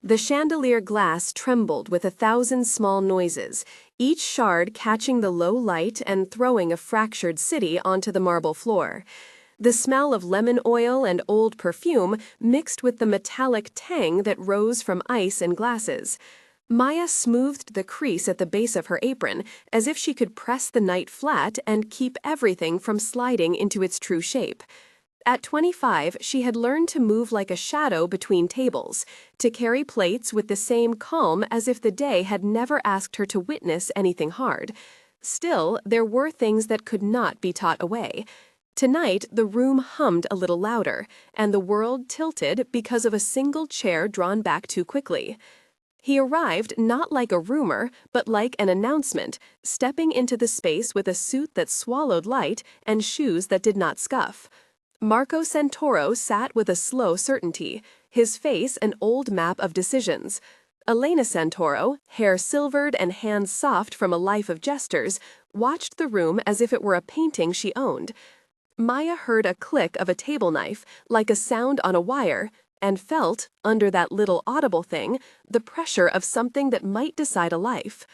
The chandelier glass trembled with 1,000 small noises, each shard catching the low light and throwing a fractured city onto the marble floor. The smell of lemon oil and old perfume mixed with the metallic tang that rose from ice and glasses. Maya smoothed the crease at the base of her apron as if she could press the night flat and keep everything from sliding into its true shape. At 25, she had learned to move like a shadow between tables, to carry plates with the same calm as if the day had never asked her to witness anything hard. Still, there were things that could not be taught away. Tonight, the room hummed a little louder, and the world tilted because of a single chair drawn back too quickly. He arrived not like a rumor, but like an announcement, stepping into the space with a suit that swallowed light and shoes that did not scuff. Marco Santoro sat with a slow certainty, his face an old map of decisions. Elena Santoro, hair silvered and hands soft from a life of gestures, watched the room as if it were a painting she owned. Maya heard a click of a table knife, like a sound on a wire, and felt, under that little audible thing, the pressure of something that might decide a life.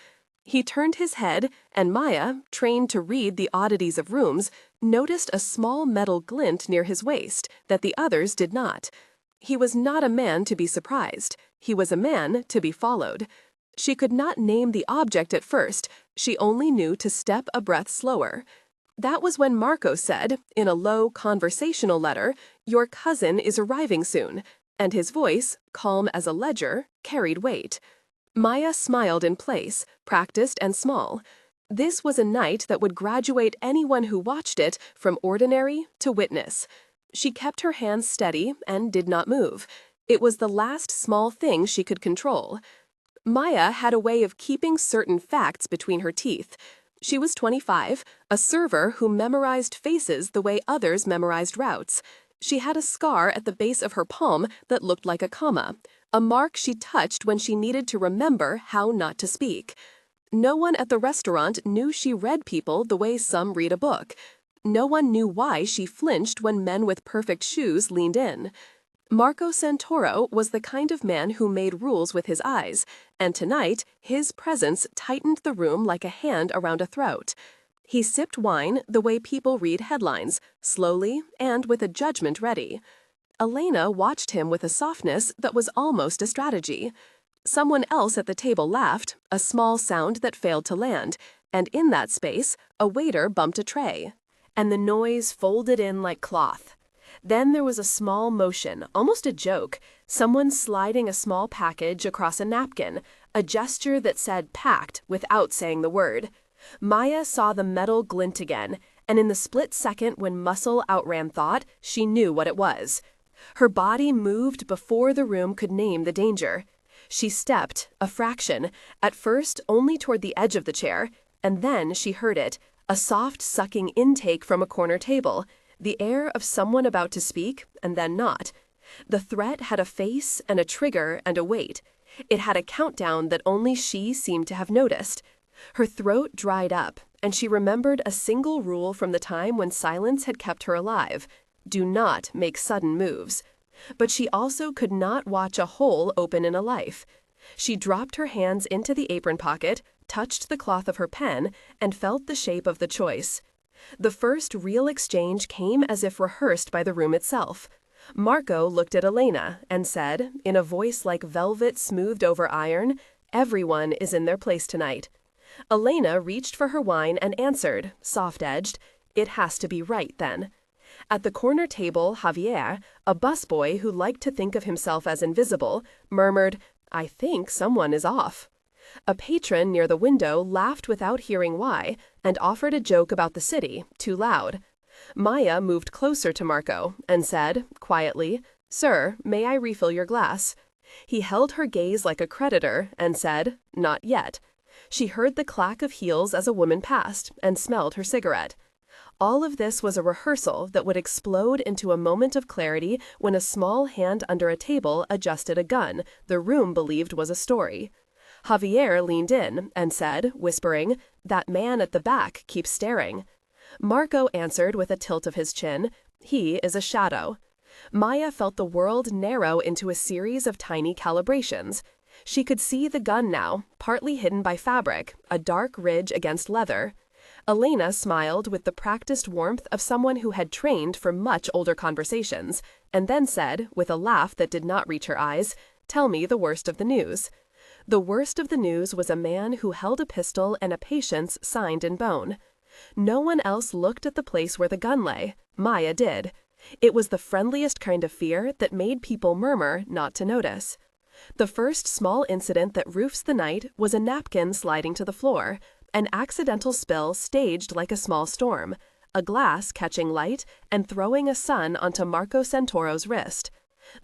He turned his head, and Maya, trained to read the oddities of rooms, noticed a small metal glint near his waist that the others did not. He was not a man to be surprised. He was a man to be followed. She could not name the object at first. She only knew to step a breath slower. That was when Marco said, in a low, conversational letter, "Your cousin is arriving soon," and his voice, calm as a ledger, carried weight. Maya smiled in place, practiced and small. This was a night that would graduate anyone who watched it from ordinary to witness. She kept her hands steady and did not move. It was the last small thing she could control. Maya had a way of keeping certain facts between her teeth. She was 25, a server who memorized faces the way others memorized routes. She had a scar at the base of her palm that looked like a comma, a mark she touched when she needed to remember how not to speak. No one at the restaurant knew she read people the way some read a book. No one knew why she flinched when men with perfect shoes leaned in. Marco Santoro was the kind of man who made rules with his eyes, and tonight his presence tightened the room like a hand around a throat. He sipped wine the way people read headlines, slowly and with a judgment ready. Elena watched him with a softness that was almost a strategy. Someone else at the table laughed, a small sound that failed to land, and in that space, a waiter bumped a tray. And the noise folded in like cloth. Then there was a small motion, almost a joke, someone sliding a small package across a napkin, a gesture that said packed without saying the word. Maya saw the metal glint again, and in the split second when muscle outran thought, she knew what it was. Her body moved before the room could name the danger. She stepped, a fraction, at first only toward the edge of the chair, and then she heard it, a soft sucking intake from a corner table, the air of someone about to speak and then not. The threat had a face and a trigger and a weight. It had a countdown that only she seemed to have noticed. Her throat dried up, and she remembered a single rule from the time when silence had kept her alive: do not make sudden moves. But she also could not watch a hole open in a life. She dropped her hands into the apron pocket, touched the cloth of her pen, and felt the shape of the choice. The first real exchange came as if rehearsed by the room itself. Marco looked at Elena and said, in a voice like velvet smoothed over iron, "Everyone is in their place tonight." Elena reached for her wine and answered, soft-edged, "It has to be right, then." At the corner table, Javier, a busboy who liked to think of himself as invisible, murmured, "I think someone is off." A patron near the window laughed without hearing why, and offered a joke about the city, too loud. Maya moved closer to Marco and said, quietly, "Sir, may I refill your glass?" He held her gaze like a creditor and said, "Not yet." She heard the clack of heels as a woman passed and smelled her cigarette. All of this was a rehearsal that would explode into a moment of clarity when a small hand under a table adjusted a gun the room believed was a story. Javier leaned in and said, whispering, "That man at the back keeps staring." Marco answered with a tilt of his chin, "He is a shadow." Maya felt the world narrow into a series of tiny calibrations. She could see the gun now, partly hidden by fabric, a dark ridge against leather. Elena smiled with the practiced warmth of someone who had trained for much older conversations, and then said, with a laugh that did not reach her eyes, "Tell me the worst of the news." The worst of the news was a man who held a pistol and a patience signed in bone. No one else looked at the place where the gun lay. Maya did. It was the friendliest kind of fear that made people murmur not to notice. The first small incident that roofs the night was a napkin sliding to the floor, an accidental spill staged like a small storm, a glass catching light and throwing a sun onto Marco Santoro's wrist.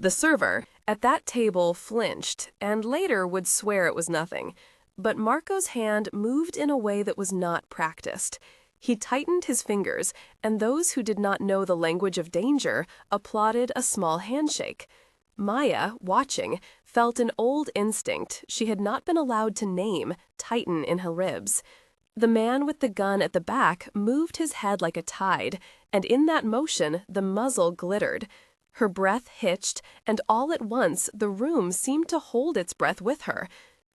The server at that table flinched and later would swear it was nothing, but Marco's hand moved in a way that was not practiced. He tightened his fingers, and those who did not know the language of danger applauded a small handshake. Maya, watching, felt an old instinct she had not been allowed to name tighten in her ribs. The man with the gun at the back moved his head like a tide, and in that motion the muzzle glittered. Her breath hitched, and all at once the room seemed to hold its breath with her.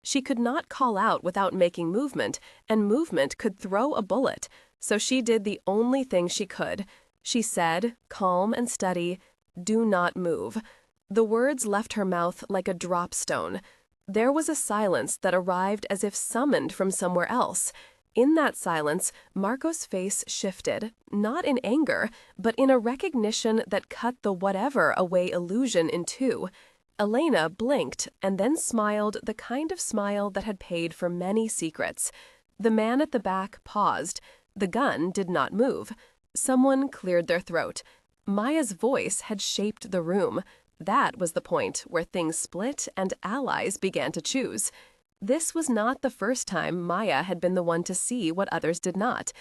She could not call out without making movement, and movement could throw a bullet, so she did the only thing she could. She said, calm and steady, "Do not move." The words left her mouth like a drop stone. There was a silence that arrived as if summoned from somewhere else. In that silence, Marco's face shifted, not in anger, but in a recognition that cut the whatever away illusion in two. Elena blinked and then smiled the kind of smile that had paid for many secrets. The man at the back paused. The gun did not move. Someone cleared their throat. Maya's voice had shaped the room. That was the point where things split and allies began to choose. This was not the first time Maya had been the one to see what others did not.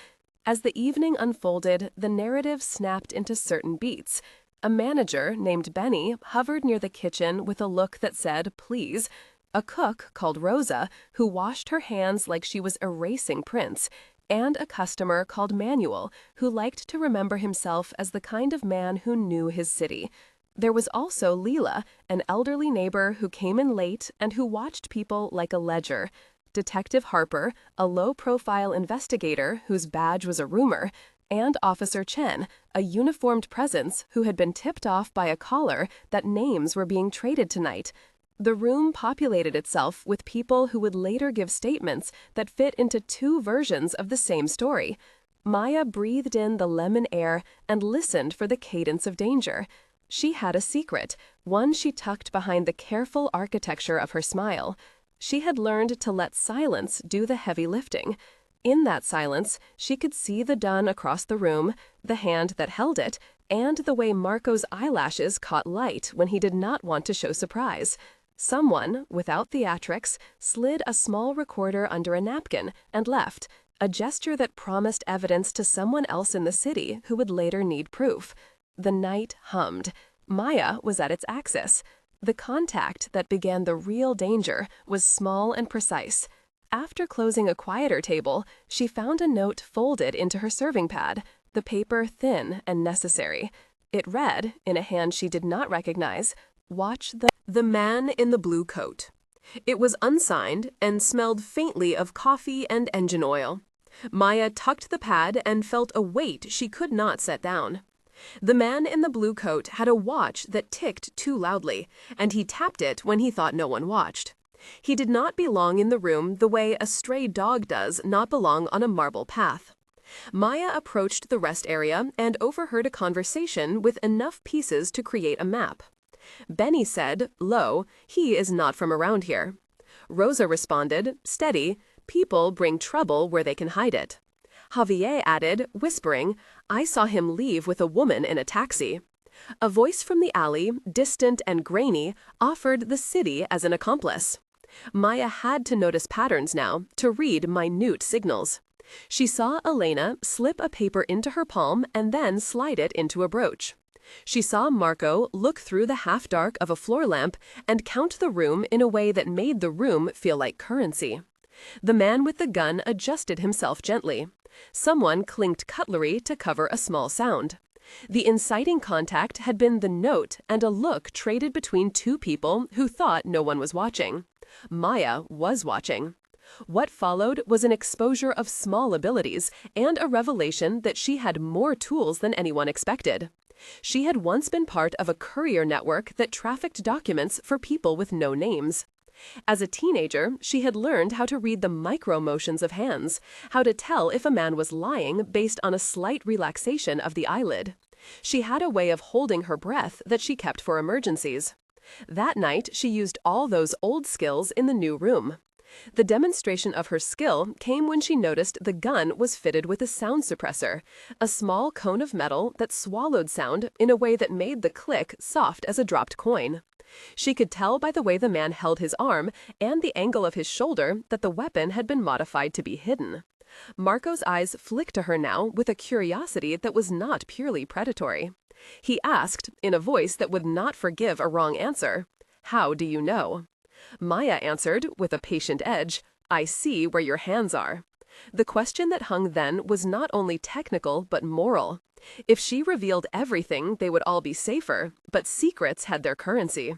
As the evening unfolded, the narrative snapped into certain beats. A manager named Benny hovered near the kitchen with a look that said, "Please." A cook called Rosa, who washed her hands like she was erasing prints, and a customer called Manuel, who liked to remember himself as the kind of man who knew his city. There was also Leela, an elderly neighbor who came in late and who watched people like a ledger. Detective Harper, a low-profile investigator whose badge was a rumor, and Officer Chen, a uniformed presence who had been tipped off by a caller that names were being traded tonight. The room populated itself with people who would later give statements that fit into two versions of the same story. Maya breathed in the lemon air and listened for the cadence of danger. She had a secret, one she tucked behind the careful architecture of her smile. She had learned to let silence do the heavy lifting. In that silence, she could see the dun across the room, the hand that held it, and the way Marco's eyelashes caught light when he did not want to show surprise. Someone, without theatrics, slid a small recorder under a napkin and left, a gesture that promised evidence to someone else in the city who would later need proof. The night hummed. Maya was at its axis. The contact that began the real danger was small and precise. After closing a quieter table, she found a note folded into her serving pad, the paper thin and necessary. It read, in a hand she did not recognize, "Watch the man in the blue coat." It was unsigned and smelled faintly of coffee and engine oil. Maya tucked the pad and felt a weight she could not set down. The man in the blue coat had a watch that ticked too loudly, and he tapped it when he thought no one watched. He did not belong in the room the way a stray dog does not belong on a marble path. Maya approached the rest area and overheard a conversation with enough pieces to create a map. Benny said, low, "He is not from around here." Rosa responded, steady, "People bring trouble where they can hide it." Javier added, whispering, "I saw him leave with a woman in a taxi." A voice from the alley, distant and grainy, offered the city as an accomplice. Maya had to notice patterns now, to read minute signals. She saw Elena slip a paper into her palm and then slide it into a brooch. She saw Marco look through the half-dark of a floor lamp and count the room in a way that made the room feel like currency. The man with the gun adjusted himself gently. Someone clinked cutlery to cover a small sound. The inciting contact had been the note and a look traded between two people who thought no one was watching. Maya was watching. What followed was an exposure of small abilities and a revelation that she had more tools than anyone expected. She had once been part of a courier network that trafficked documents for people with no names. As a teenager, she had learned how to read the micro motions of hands, how to tell if a man was lying based on a slight relaxation of the eyelid. She had a way of holding her breath that she kept for emergencies. That night, she used all those old skills in the new room. The demonstration of her skill came when she noticed the gun was fitted with a sound suppressor, a small cone of metal that swallowed sound in a way that made the click soft as a dropped coin. She could tell by the way the man held his arm and the angle of his shoulder that the weapon had been modified to be hidden. Marco's eyes flicked to her now with a curiosity that was not purely predatory. He asked, in a voice that would not forgive a wrong answer, "How do you know?" Maya answered, with a patient edge, "I see where your hands are." The question that hung then was not only technical but moral. If she revealed everything, they would all be safer, but secrets had their currency.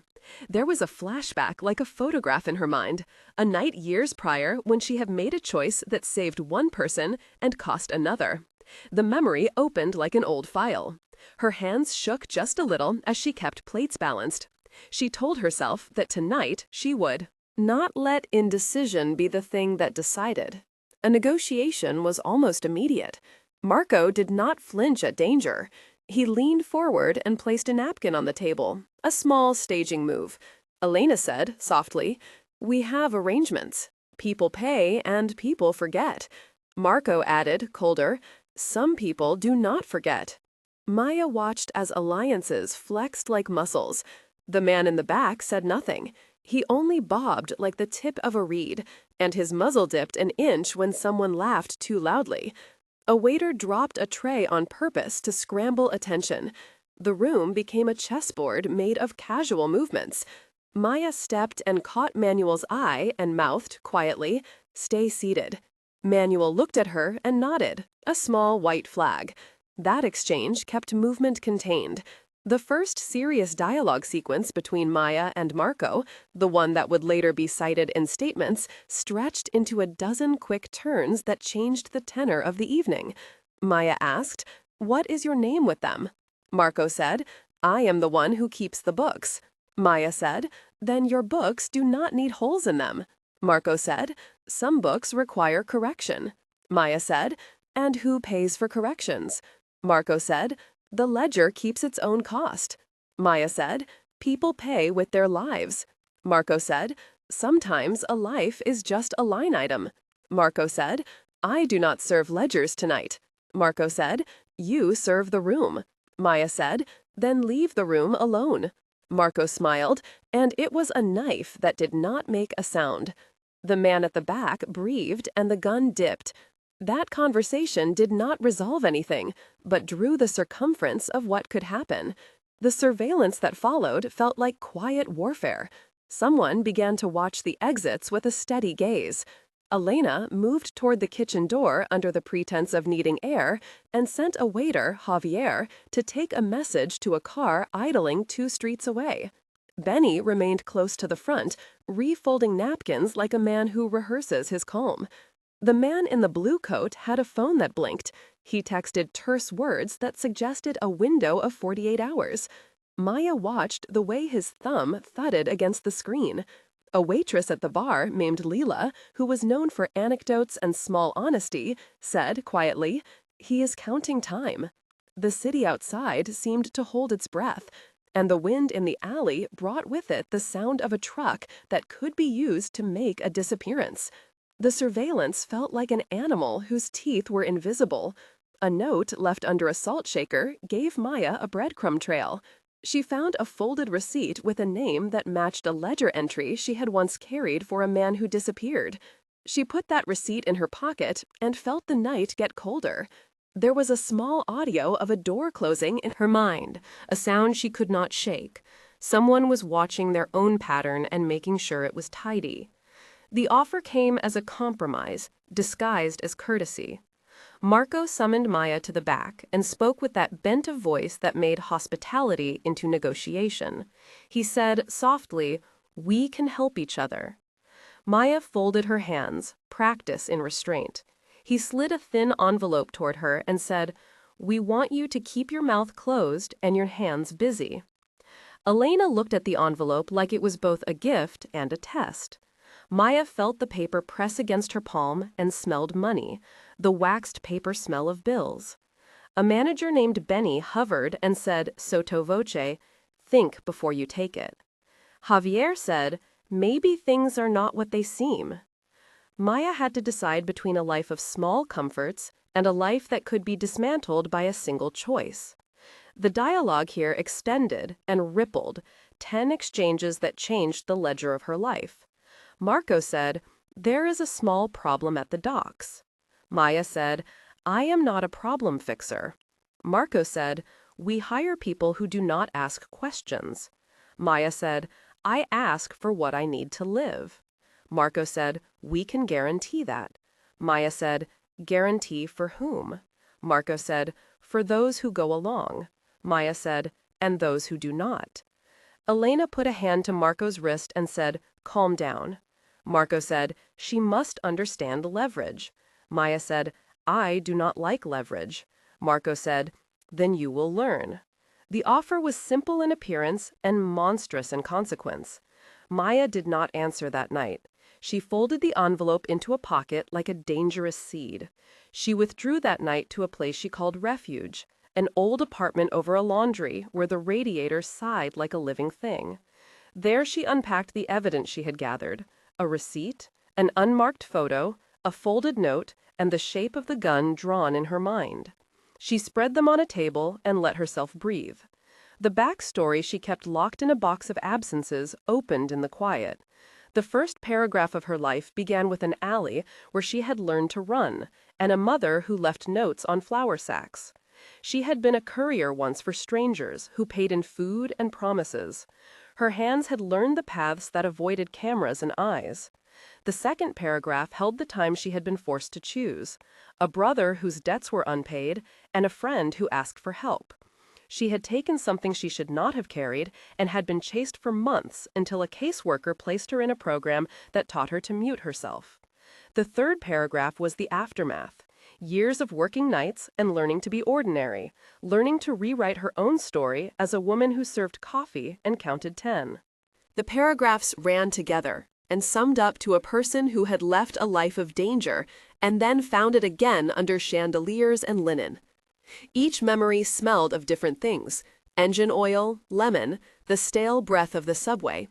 There was a flashback like a photograph in her mind, a night years prior when she had made a choice that saved one person and cost another. The memory opened like an old file. Her hands shook just a little as she kept plates balanced. She told herself that tonight she would not let indecision be the thing that decided. A negotiation was almost immediate. Marco did not flinch at danger. He leaned forward and placed a napkin on the table, a small staging move. Elena said, softly, "We have arrangements. People pay and people forget." Marco added, colder, "Some people do not forget." Maya watched as alliances flexed like muscles. The man in the back said nothing. He only bobbed like the tip of a reed, and his muzzle dipped an inch when someone laughed too loudly. A waiter dropped a tray on purpose to scramble attention. The room became a chessboard made of casual movements. Maya stepped and caught Manuel's eye and mouthed, quietly, "Stay seated." Manuel looked at her and nodded, a small white flag. That exchange kept movement contained. The first serious dialogue sequence between Maya and Marco, the one that would later be cited in statements, stretched into a dozen quick turns that changed the tenor of the evening. Maya asked, "What is your name with them?" Marco said, "I am the one who keeps the books." Maya said, "Then your books do not need holes in them." Marco said, "Some books require correction." Maya said, "And who pays for corrections?" Marco said, "The ledger keeps its own cost." Maya said, "People pay with their lives." Marco said, "Sometimes a life is just a line item." Marco said, "I do not serve ledgers tonight." Marco said, "You serve the room." Maya said, "Then leave the room alone." Marco smiled, and it was a knife that did not make a sound. The man at the back breathed and the gun dipped. That conversation did not resolve anything, but drew the circumference of what could happen. The surveillance that followed felt like quiet warfare. Someone began to watch the exits with a steady gaze. Elena moved toward the kitchen door under the pretense of needing air and sent a waiter, Javier, to take a message to a car idling 2 streets away. Benny remained close to the front, refolding napkins like a man who rehearses his calm. The man in the blue coat had a phone that blinked. He texted terse words that suggested a window of 48 hours. Maya watched the way his thumb thudded against the screen. A waitress at the bar named Leela, who was known for anecdotes and small honesty, said quietly, "He is counting time." The city outside seemed to hold its breath, and the wind in the alley brought with it the sound of a truck that could be used to make a disappearance. The surveillance felt like an animal whose teeth were invisible. A note left under a salt shaker gave Maya a breadcrumb trail. She found a folded receipt with a name that matched a ledger entry she had once carried for a man who disappeared. She put that receipt in her pocket and felt the night get colder. There was a small audio of a door closing in her mind, a sound she could not shake. Someone was watching their own pattern and making sure it was tidy. The offer came as a compromise, disguised as courtesy. Marco summoned Maya to the back and spoke with that bent of voice that made hospitality into negotiation. He said softly, "We can help each other." Maya folded her hands, practice in restraint. He slid a thin envelope toward her and said, "We want you to keep your mouth closed and your hands busy." Elena looked at the envelope like it was both a gift and a test. Maya felt the paper press against her palm and smelled money, the waxed paper smell of bills. A manager named Benny hovered and said, sotto voce, "Think before you take it." Javier said, "Maybe things are not what they seem." Maya had to decide between a life of small comforts and a life that could be dismantled by a single choice. The dialogue here extended and rippled, 10 exchanges that changed the ledger of her life. Marco said, "There is a small problem at the docks." Maya said, "I am not a problem fixer." Marco said, "We hire people who do not ask questions." Maya said, "I ask for what I need to live." Marco said, "We can guarantee that." Maya said, "Guarantee for whom?" Marco said, "For those who go along." Maya said, "And those who do not." Elena put a hand to Marco's wrist and said, "Calm down." Marco said, "She must understand leverage." Maya said, "I do not like leverage." Marco said, "Then you will learn." The offer was simple in appearance and monstrous in consequence. Maya did not answer that night. She folded the envelope into a pocket like a dangerous seed. She withdrew that night to a place she called refuge, an old apartment over a laundry where the radiator sighed like a living thing. There she unpacked the evidence she had gathered, a receipt, an unmarked photo, a folded note, and the shape of the gun drawn in her mind. She spread them on a table and let herself breathe. The backstory she kept locked in a box of absences opened in the quiet. The first paragraph of her life began with an alley where she had learned to run, and a mother who left notes on flour sacks. She had been a courier once for strangers who paid in food and promises. Her hands had learned the paths that avoided cameras and eyes. The second paragraph held the time she had been forced to choose, a brother whose debts were unpaid, and a friend who asked for help. She had taken something she should not have carried and had been chased for months until a caseworker placed her in a program that taught her to mute herself. The third paragraph was the aftermath. Years of working nights and learning to be ordinary, learning to rewrite her own story as a woman who served coffee and counted 10. The paragraphs ran together and summed up to a person who had left a life of danger and then found it again under chandeliers and linen. Each memory smelled of different things: engine oil, lemon, the stale breath of the subway.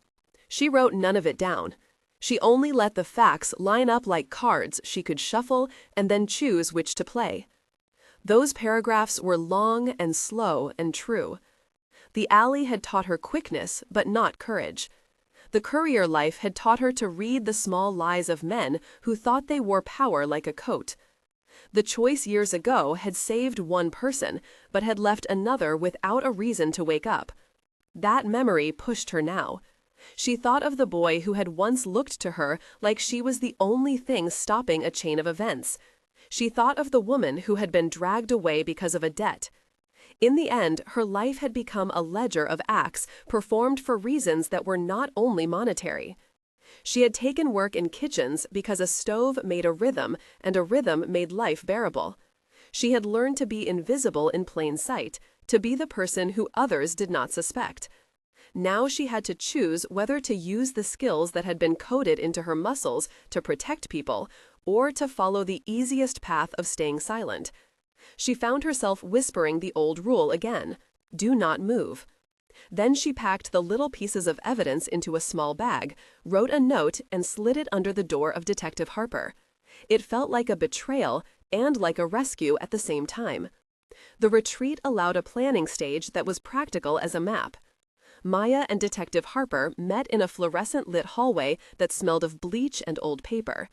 She wrote none of it down. She only let the facts line up like cards she could shuffle and then choose which to play. Those paragraphs were long and slow and true. The alley had taught her quickness, but not courage. The courier life had taught her to read the small lies of men who thought they wore power like a coat. The choice years ago had saved one person, but had left another without a reason to wake up. That memory pushed her now. She thought of the boy who had once looked to her like she was the only thing stopping a chain of events. She thought of the woman who had been dragged away because of a debt. In the end, her life had become a ledger of acts performed for reasons that were not only monetary. She had taken work in kitchens because a stove made a rhythm and a rhythm made life bearable. She had learned to be invisible in plain sight, to be the person who others did not suspect. Now she had to choose whether to use the skills that had been coded into her muscles to protect people or to follow the easiest path of staying silent. She found herself whispering the old rule again: do not move. Then she packed the little pieces of evidence into a small bag, wrote a note, and slid it under the door of Detective Harper. It felt like a betrayal and like a rescue at the same time. The retreat allowed a planning stage that was practical as a map. Maya and Detective Harper met in a fluorescent-lit hallway that smelled of bleach and old paper.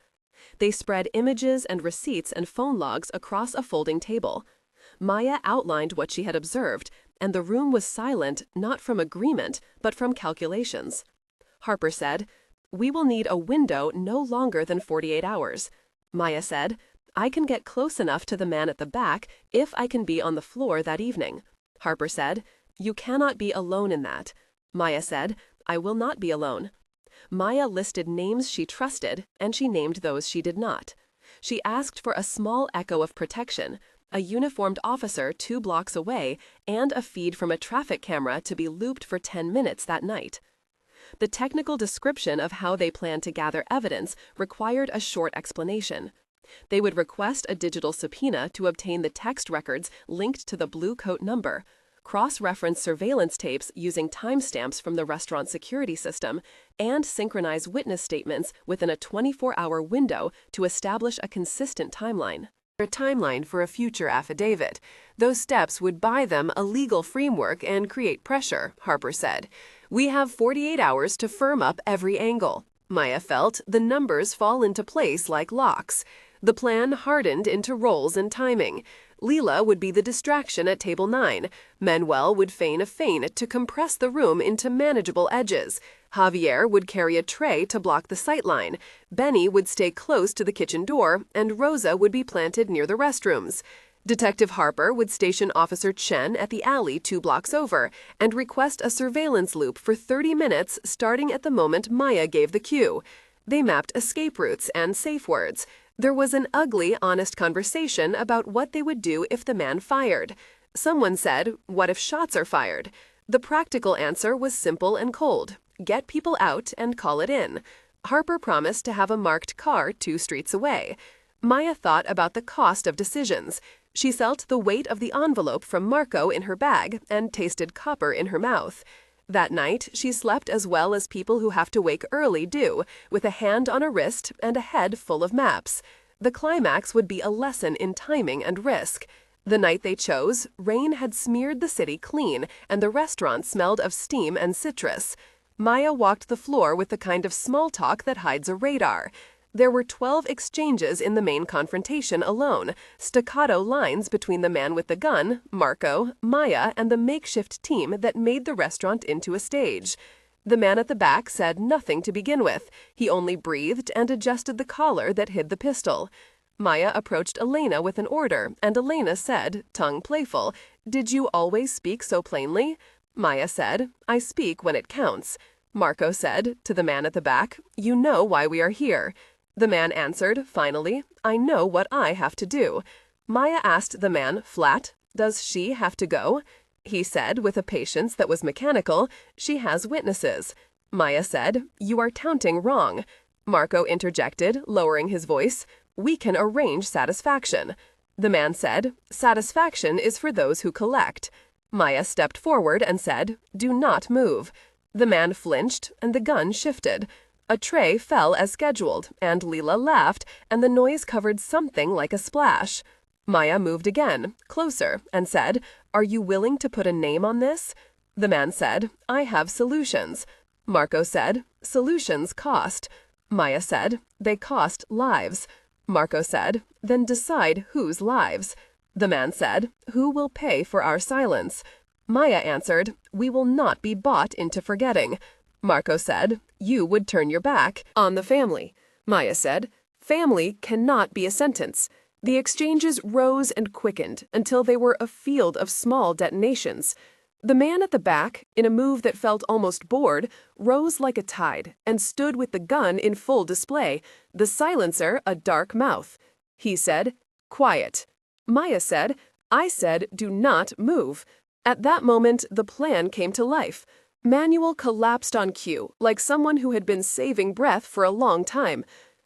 They spread images and receipts and phone logs across a folding table. Maya outlined what she had observed, and the room was silent not from agreement, but from calculations. Harper said, "We will need a window no longer than 48 hours." Maya said, I can get close enough to the man at the back if I can be on the floor that evening. Harper said, You cannot be alone in that. Maya said, I will not be alone. Maya listed names she trusted, and she named those she did not. She asked for a small echo of protection, a uniformed officer 2 blocks away, and a feed from a traffic camera to be looped for 10 minutes that night. The technical description of how they planned to gather evidence required a short explanation. They would request a digital subpoena to obtain the text records linked to the blue coat number, cross-reference surveillance tapes using timestamps from the restaurant security system, and synchronize witness statements within a 24-hour window to establish a consistent timeline. A timeline for a future affidavit. Those steps would buy them a legal framework and create pressure, Harper said. We have 48 hours to firm up every angle. Maya felt the numbers fall into place like locks. The plan hardened into roles and timing. Leela would be the distraction at table 9. Manuel would feign a feint to compress the room into manageable edges. Javier would carry a tray to block the sightline. Benny would stay close to the kitchen door, and Rosa would be planted near the restrooms. Detective Harper would station Officer Chen at the alley 2 blocks over and request a surveillance loop for 30 minutes starting at the moment Maya gave the cue. They mapped escape routes and safe words. There was an ugly, honest conversation about what they would do if the man fired. Someone said, What if shots are fired? The practical answer was simple and cold. Get people out and call it in. Harper promised to have a marked car 2 streets away. Maya thought about the cost of decisions. She felt the weight of the envelope from Marco in her bag and tasted copper in her mouth. That night, she slept as well as people who have to wake early do, with a hand on a wrist and a head full of maps. The climax would be a lesson in timing and risk. The night they chose, rain had smeared the city clean, and the restaurant smelled of steam and citrus. Maya walked the floor with the kind of small talk that hides a radar. There were 12 exchanges in the main confrontation alone, staccato lines between the man with the gun, Marco, Maya, and the makeshift team that made the restaurant into a stage. The man at the back said nothing to begin with. He only breathed and adjusted the collar that hid the pistol. Maya approached Elena with an order, and Elena said, tongue playful, Did you always speak so plainly? Maya said, I speak when it counts. Marco said, to the man at the back, You know why we are here. The man answered, finally, I know what I have to do. Maya asked the man, flat, Does she have to go? He said, with a patience that was mechanical, She has witnesses. Maya said, You are counting wrong. Marco interjected, lowering his voice, We can arrange satisfaction. The man said, Satisfaction is for those who collect. Maya stepped forward and said, Do not move. The man flinched, and the gun shifted. A tray fell as scheduled, and Leela laughed, and the noise covered something like a splash. Maya moved again, closer, and said, Are you willing to put a name on this? The man said, I have solutions. Marco said, Solutions cost. Maya said, They cost lives. Marco said, Then decide whose lives. The man said, Who will pay for our silence? Maya answered, We will not be bought into forgetting. Marco said, You would turn your back on the family. Maya said, Family cannot be a sentence. The exchanges rose and quickened until they were a field of small detonations. The man at the back, in a move that felt almost bored, rose like a tide and stood with the gun in full display, the silencer a dark mouth. He said, Quiet. Maya said, I said, Do not move. At that moment, the plan came to life. Manuel collapsed on cue, like someone who had been saving breath for a long time.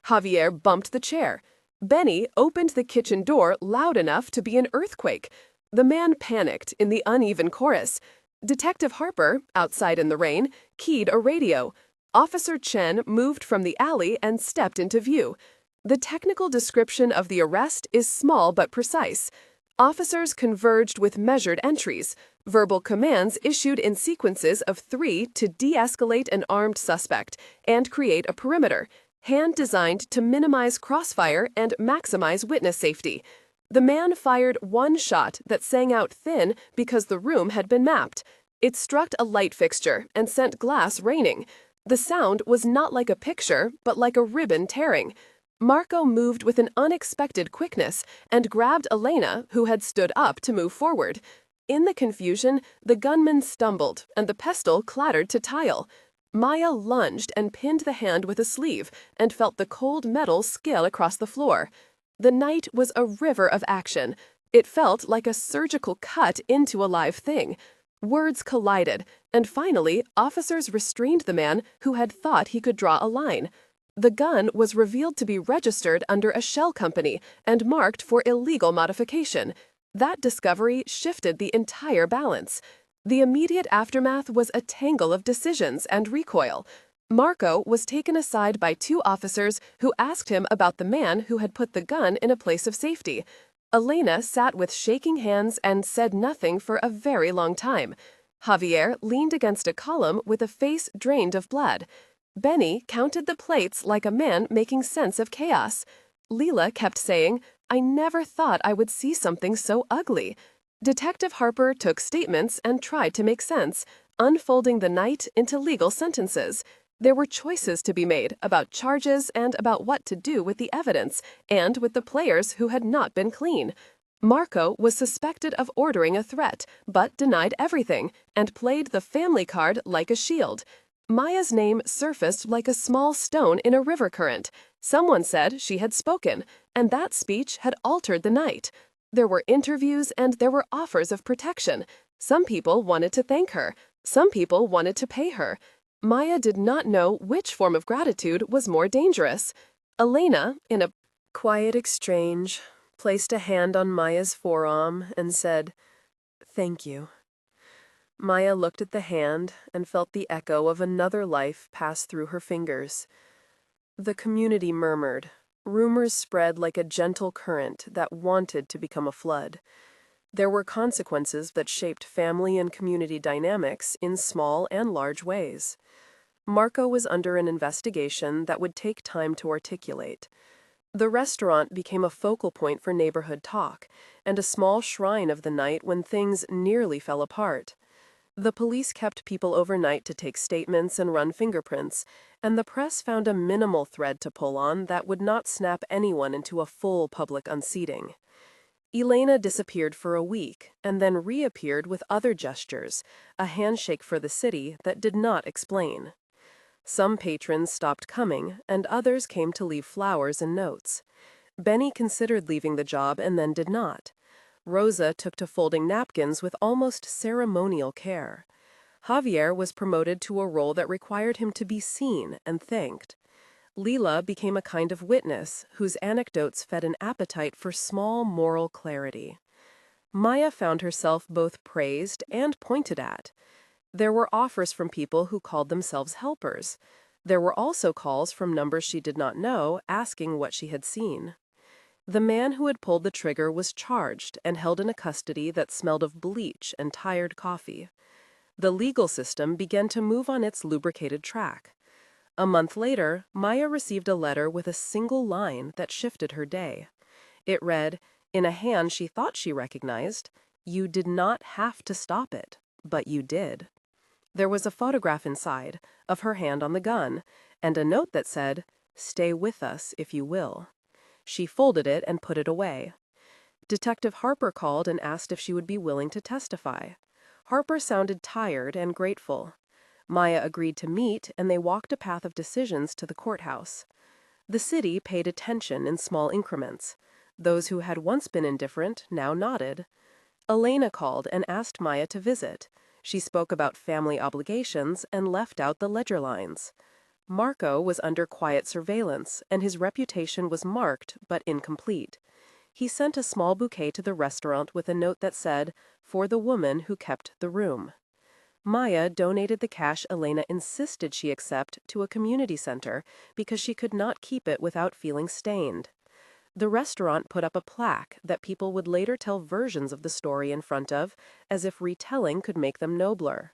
Javier bumped the chair. Benny opened the kitchen door loud enough to be an earthquake. The man panicked in the uneven chorus. Detective Harper, outside in the rain, keyed a radio. Officer Chen moved from the alley and stepped into view. The technical description of the arrest is small but precise. Officers converged with measured entries, verbal commands issued in sequences of 3 to de-escalate an armed suspect and create a perimeter, hand-designed to minimize crossfire and maximize witness safety. The man fired one shot that sang out thin because the room had been mapped. It struck a light fixture and sent glass raining. The sound was not like a picture, but like a ribbon tearing. Marco moved with an unexpected quickness and grabbed Elena, who had stood up to move forward. In the confusion, the gunman stumbled and the pestle clattered to tile. Maya lunged and pinned the hand with a sleeve and felt the cold metal skill across the floor. The night was a river of action. It felt like a surgical cut into a live thing. Words collided, and finally, officers restrained the man who had thought he could draw a line. The gun was revealed to be registered under a shell company and marked for illegal modification. That discovery shifted the entire balance. The immediate aftermath was a tangle of decisions and recoil. Marco was taken aside by two officers who asked him about the man who had put the gun in a place of safety. Elena sat with shaking hands and said nothing for a very long time. Javier leaned against a column with a face drained of blood. Benny counted the plates like a man making sense of chaos. Leela kept saying, "I never thought I would see something so ugly." Detective Harper took statements and tried to make sense, unfolding the night into legal sentences. There were choices to be made about charges and about what to do with the evidence and with the players who had not been clean. Marco was suspected of ordering a threat, but denied everything and played the family card like a shield. Maya's name surfaced like a small stone in a river current. Someone said she had spoken, and that speech had altered the night. There were interviews and there were offers of protection. Some people wanted to thank her. Some people wanted to pay her. Maya did not know which form of gratitude was more dangerous. Elena, in a quiet exchange, placed a hand on Maya's forearm and said, "Thank you." Maya looked at the hand and felt the echo of another life pass through her fingers. The community murmured. Rumors spread like a gentle current that wanted to become a flood. There were consequences that shaped family and community dynamics in small and large ways. Marco was under an investigation that would take time to articulate. The restaurant became a focal point for neighborhood talk, and a small shrine of the night when things nearly fell apart. The police kept people overnight to take statements and run fingerprints, and the press found a minimal thread to pull on that would not snap anyone into a full public unseating. Elena disappeared for a week and then reappeared with other gestures, a handshake for the city that did not explain. Some patrons stopped coming, and others came to leave flowers and notes. Benny considered leaving the job and then did not. Rosa took to folding napkins with almost ceremonial care. Javier was promoted to a role that required him to be seen and thanked. Leela became a kind of witness whose anecdotes fed an appetite for small moral clarity. Maya found herself both praised and pointed at. There were offers from people who called themselves helpers. There were also calls from numbers she did not know asking what she had seen. The man who had pulled the trigger was charged and held in a custody that smelled of bleach and tired coffee. The legal system began to move on its lubricated track. A month later, Maya received a letter with a single line that shifted her day. It read, in a hand she thought she recognized, "You did not have to stop it, but you did." There was a photograph inside, of her hand on the gun, and a note that said, "Stay with us if you will." She folded it and put it away. Detective Harper called and asked if she would be willing to testify. Harper sounded tired and grateful. Maya agreed to meet, and they walked a path of decisions to the courthouse. The city paid attention in small increments. Those who had once been indifferent now nodded. Elena called and asked Maya to visit. She spoke about family obligations and left out the ledger lines. Marco was under quiet surveillance, and his reputation was marked but incomplete. He sent a small bouquet to the restaurant with a note that said, "For the woman who kept the room." Maya donated the cash Elena insisted she accept to a community center because she could not keep it without feeling stained. The restaurant put up a plaque that people would later tell versions of the story in front of, as if retelling could make them nobler.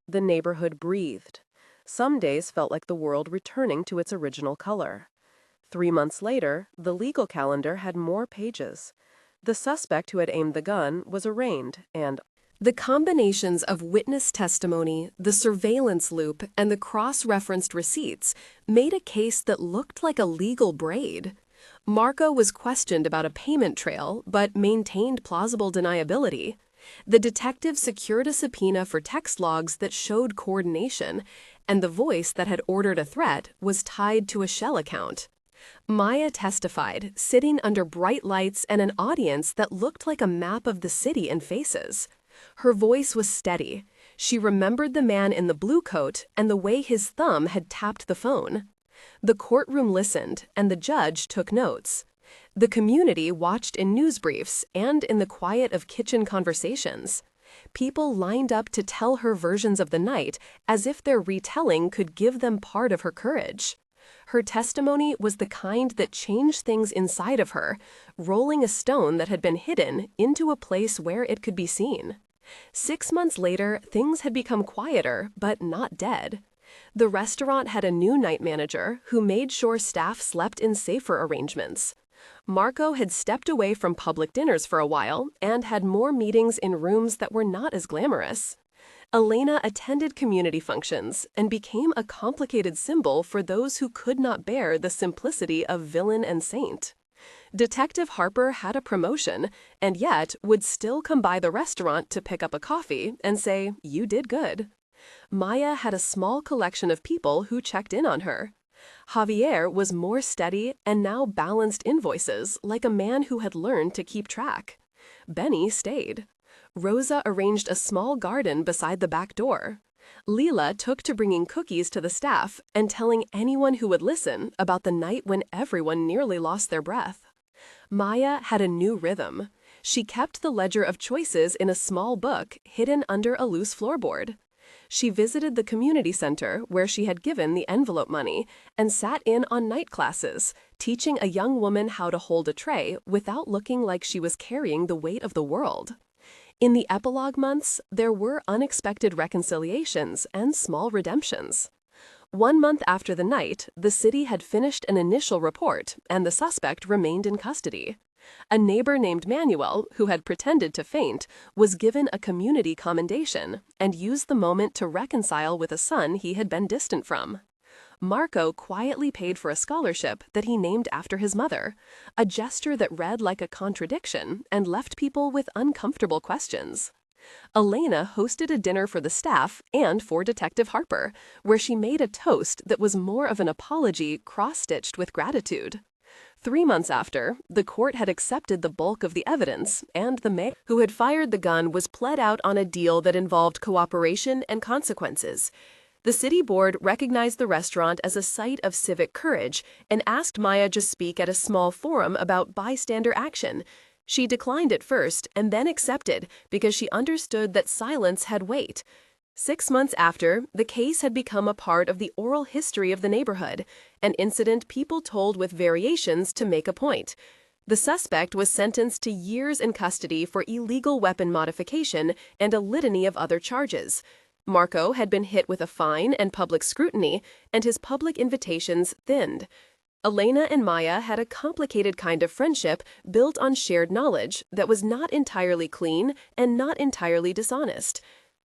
The neighborhood breathed. Some days felt like the world returning to its original color. 3 months later, the legal calendar had more pages. The suspect who had aimed the gun was arraigned, and The combinations of witness testimony, the surveillance loop, and the cross-referenced receipts made a case that looked like a legal braid. Marco was questioned about a payment trail, but maintained plausible deniability. The detective secured a subpoena for text logs that showed coordination, and the voice that had ordered a threat was tied to a Shell account. Maya testified, sitting under bright lights and an audience that looked like a map of the city and faces. Her voice was steady. She remembered the man in the blue coat and the way his thumb had tapped the phone. The courtroom listened, and the judge took notes. The community watched in news briefs and in the quiet of kitchen conversations. People lined up to tell her versions of the night as if their retelling could give them part of her courage. Her testimony was the kind that changed things inside of her, rolling a stone that had been hidden into a place where it could be seen. 6 months later, things had become quieter, but not dead. The restaurant had a new night manager who made sure staff slept in safer arrangements. Marco had stepped away from public dinners for a while and had more meetings in rooms that were not as glamorous. Elena attended community functions and became a complicated symbol for those who could not bear the simplicity of villain and saint. Detective Harper had a promotion, and yet would still come by the restaurant to pick up a coffee and say, "You did good." Maya had a small collection of people who checked in on her. Javier was more steady and now balanced invoices like a man who had learned to keep track. Benny stayed. Rosa arranged a small garden beside the back door. Leela took to bringing cookies to the staff and telling anyone who would listen about the night when everyone nearly lost their breath. Maya had a new rhythm. She kept the ledger of choices in a small book hidden under a loose floorboard. She visited the community center where she had given the envelope money and sat in on night classes, teaching a young woman how to hold a tray without looking like she was carrying the weight of the world. In the epilogue months, there were unexpected reconciliations and small redemptions. 1 month after the night, the city had finished an initial report and the suspect remained in custody. A neighbor named Manuel, who had pretended to faint, was given a community commendation and used the moment to reconcile with a son he had been distant from. Marco quietly paid for a scholarship that he named after his mother, a gesture that read like a contradiction and left people with uncomfortable questions. Elena hosted a dinner for the staff and for Detective Harper, where she made a toast that was more of an apology cross-stitched with gratitude. 3 months after, the court had accepted the bulk of the evidence, and the man who had fired the gun was pled out on a deal that involved cooperation and consequences. The city board recognized the restaurant as a site of civic courage and asked Maya to speak at a small forum about bystander action. She declined at first and then accepted because she understood that silence had weight. 6 months after, the case had become a part of the oral history of the neighborhood, an incident people told with variations to make a point. The suspect was sentenced to years in custody for illegal weapon modification and a litany of other charges. Marco had been hit with a fine and public scrutiny, and his public invitations thinned. Elena and Maya had a complicated kind of friendship built on shared knowledge that was not entirely clean and not entirely dishonest.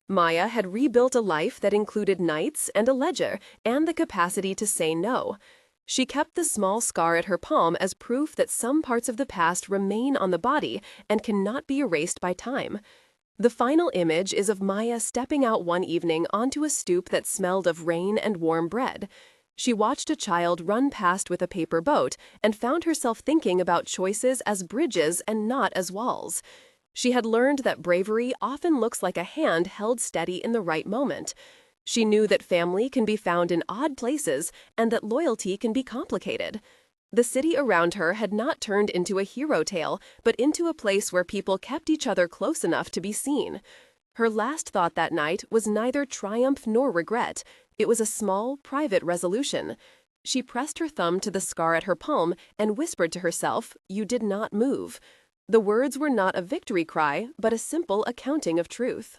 Maya had rebuilt a life that included nights and a ledger and the capacity to say no. She kept the small scar at her palm as proof that some parts of the past remain on the body and cannot be erased by time. The final image is of Maya stepping out one evening onto a stoop that smelled of rain and warm bread. She watched a child run past with a paper boat and found herself thinking about choices as bridges and not as walls. She had learned that bravery often looks like a hand held steady in the right moment. She knew that family can be found in odd places and that loyalty can be complicated. The city around her had not turned into a hero tale, but into a place where people kept each other close enough to be seen. Her last thought that night was neither triumph nor regret. It was a small, private resolution. She pressed her thumb to the scar at her palm and whispered to herself, "You did not move." The words were not a victory cry, but a simple accounting of truth.